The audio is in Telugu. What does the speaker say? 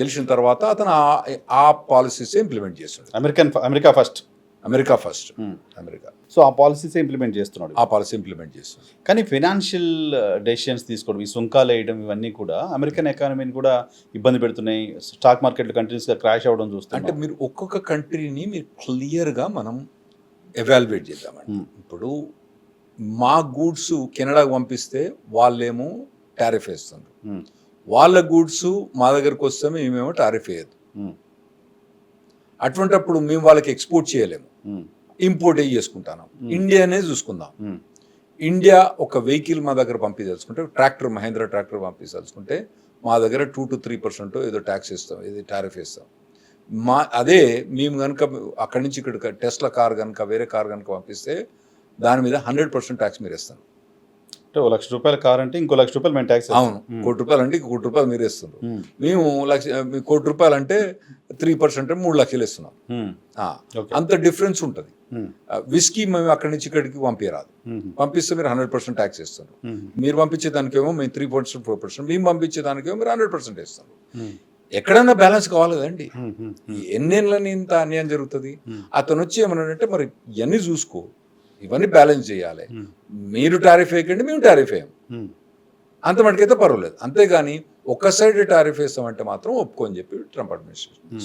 గెలిచిన తర్వాత అతను ఆ పాలసీస్ ఇంప్లిమెంట్ చేస్తాడు. America first. America first. America so ఆ పాలసీస్ ఇంప్లిమెంట్ చేస్తున్నాడు. ఆ పాలసీ ఇంప్లిమెంట్ చేస్తాడు. కానీ ఫినాన్షియల్ డెసిషన్స్ తీసుకోవడం, ఈ సుంకాలు వేయడం, ఇవన్నీ కూడా అమెరికన్ ఎకానమీని కూడా ఇబ్బంది పెడుతున్నాయి. స్టాక్ మార్కెట్లు కంటిన్యూస్గా క్రాష్ అవ్వడం చూస్తాం. అంటే మీరు ఒక్కొక్క కంట్రీని మీరు క్లియర్గా మనం ఎవాల్యుయేట్ చేద్దామండి. ఇప్పుడు మా గూడ్స్ కెనడాకు పంపిస్తే వాళ్ళేమో టారిఫ్ వేస్తున్నారు, వాళ్ళ గూడ్స్ మా దగ్గరకు వస్తే మేమేమో టారిఫ్ వేయద్దు. అటువంటిప్పుడు మేము వాళ్ళకి ఎక్స్పోర్ట్ చేయలేము, ఇంపోర్ట్ చేసుకుంటాను. ఇండియానే చూసుకుందాం. ఇండియా ఒక వెహికల్ మా దగ్గర పంపించదలుచుకుంటే, ట్రాక్టర్ మహేంద్ర ట్రాక్టర్ పంపించదలుచుకుంటే మా దగ్గర 2 to 3% ఏదో ట్యాక్స్ ఇస్తాం, ఇది టారిఫ్ ఇస్తాం. అదే మేము కనుక అక్కడి నుంచి ఇక్కడ టెస్లా కార్ కనుక వేరే కార్ కనుక పంపిస్తే దాని మీద 100% ట్యాక్స్ మీరు ఇస్తాను. అంటే ₹1,00,000 కార్ అంటే ఇంకో ₹1,00,000 మేము ట్యాక్స్. అవును, ₹1,00,000 అంటే ₹1,00,000 మీరు ఇస్తున్నారు. మేము ₹1,00,000 అంటే 3% 3,00,000 ఇస్తున్నాం. అంత డిఫరెన్స్ ఉంటుంది. విస్కీ మేము అక్కడి నుంచి ఇక్కడికి పంపించరాదు. పంపిస్తే మీరు 100% ట్యాక్స్ ఇస్తారు. మీరు పంపించే దానికేమో మేము 3%, 4%, మేము పంపించే దానికేమో మీరు 100% ఇస్తారు. ఎక్కడైనా బ్యాలెన్స్ కావాలి కదండి. ఎన్నేళ్ళని ఇంత అన్యాయం జరుగుతుంది. అతను వచ్చి ఏమన్నాడంటే, మరి ఇవన్నీ చూసుకో, ఇవన్నీ బ్యాలెన్స్ చేయాలి, మీరు టారిఫ్ వేయకండి, మేము టారిఫ్ వేయం, అంత మటుకైతే పర్వాలేదు. అంతేగాని ఒక్క సైడ్ టారిఫ్ వేస్తామంటే మాత్రం ఒప్పుకోని చెప్పి ట్రంప్ అడ్మినిస్ట్రేషన్.